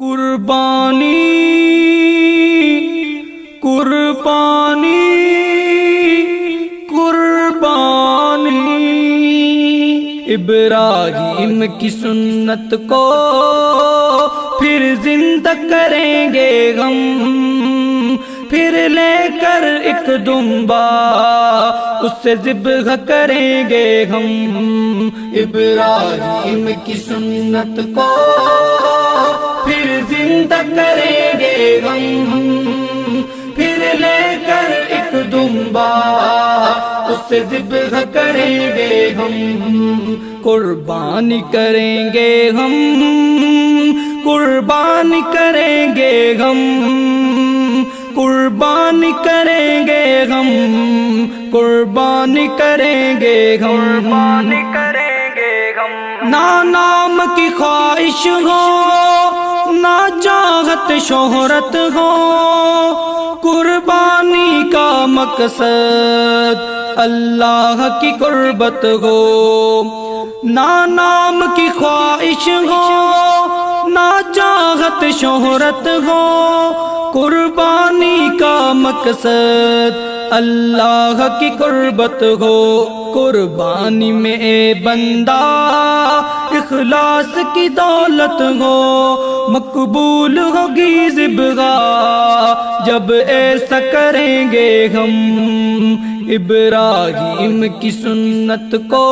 قربانی قربانی قربانی ابراہیم کی سنت کو پھر زندہ کریں گے ہم، پھر لے کر ایک دمبا اس سے ذبح کریں گے ہم۔ ابراہیم کی سنت کو پھر زندہ کریں گے ہم، پھر لے کر ایک دمبا اس سے ذبح کریں گے ہم۔ قربانی کریں گے ہم، قربانی کریں گے ہم، قربانی کریں گے ہم، قربانی کریں گے ہم، قربانی کریں گے ہم۔ نہ نام کی خواہش ہو، نہ چاہت شہرت ہو، قربانی کا مقصد اللہ کی قربت ہو۔ نہ نام کی خواہش ہو، نہ چاہت شہرت ہو، قربانی کا مقصد اللہ کی قربت ہو۔ قربانی میں اے بندہ اخلاص کی دولت ہو، مقبول ہوگی ذبح جب ایسا کریں گے ہم۔ ابراہیم کی سنت کو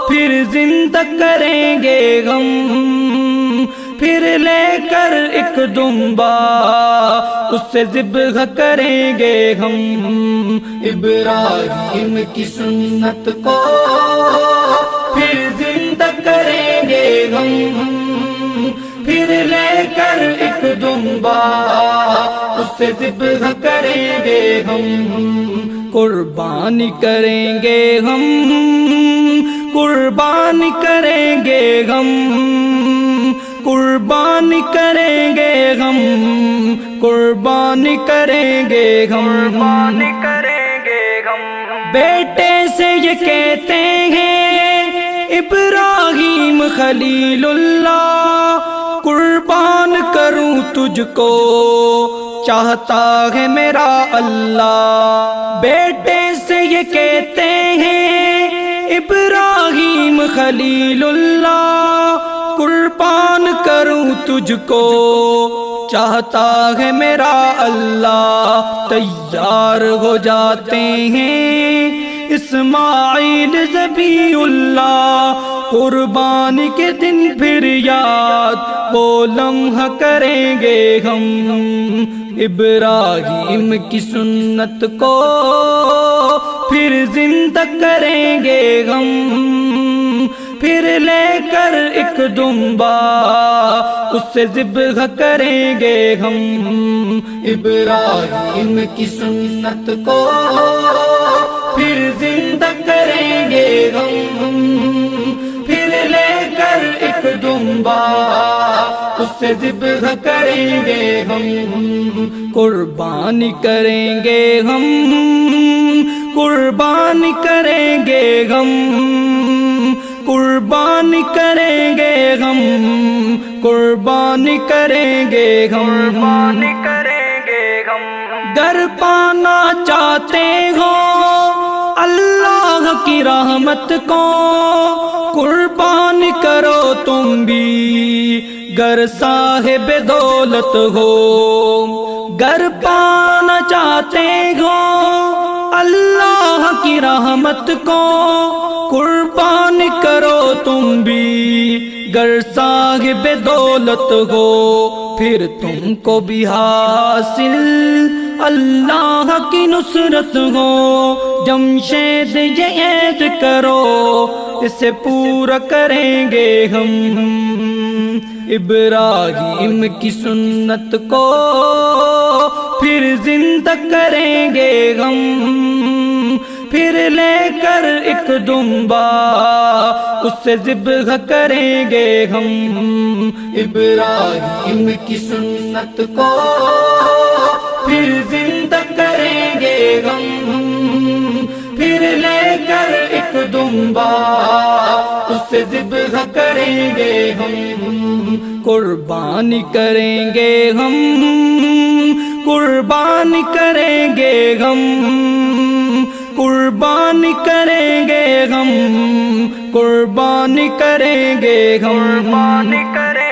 پھر زندہ کریں گے ہم، پھر لے کر ایک دمبا اس سے ذبح کریں گے ہم۔ ابراہیم کی سنت کو پھر زندہ کریں گے ہم، پھر لے کر ایک دمبا اس سے ذبح کریں گے ہم۔ قربانی کریں گے ہم، قربانی کریں گے ہم، قربانی کریں گے ہم، قربانی کریں گے ہم، قربانی کریں گے ہم۔ بیٹے سے یہ کہتے ہیں ابراہیم خلیل اللہ، قربان کروں تجھ کو چاہتا ہے میرا اللہ۔ بیٹے سے یہ کہتے ہیں ابراہیم خلیل اللہ، قربان کروں تجھ کو چاہتا ہے میرا اللہ۔ تیار ہو جاتے ہیں اسماعیل ذبیح اللہ، قربانی کے دن پھر یاد وہ لمحہ کریں گے ہم۔ ابراہیم کی سنت کو پھر زندہ کریں گے ہم، پھر لے کر ایک دمبا اس سے ذبح کریں گے ہم۔ ابراہیم کی سنت کو پھر زندہ کریں گے ہم، پھر لے کر ایک دمبا اس سے ذبح کریں گے ہم۔ قربانی کریں گے ہم، قربانی کریں گے ہم، قربانی کریں گے ہم، قربانی کریں گے ہم، قربانی کریں گے ہم۔ گر پانا چاہتے ہو اللہ کی رحمت کو، قربان کرو تم بھی گر صاحب دولت ہو۔ گر پانا چاہتے ہو اللہ کی رحمت کو، قربان کرو تم بھی گر صاحب دولت ہو۔ پھر تم کو بھی حاصل اللہ کی نصرت ہو۔ جمشید یہ عہد کرو اسے پورا کریں گے ہم۔ ابراہیم کی سنت کو پھر زندہ کریں گے ہم، پھر لے کر ایک دمبا اس سے ذبح کریں گے ہم۔ ابراہیم کی سنت کو پھر زندہ کریں گے ہم، پھر لے کر ایک دمبا اس سے ذبح کریں گے ہم۔ قربانی کریں گے ہم، قربانی کریں گے ہم، قربانی کریں گے ہم، قربانی کریں گے ہم، قربانی کریں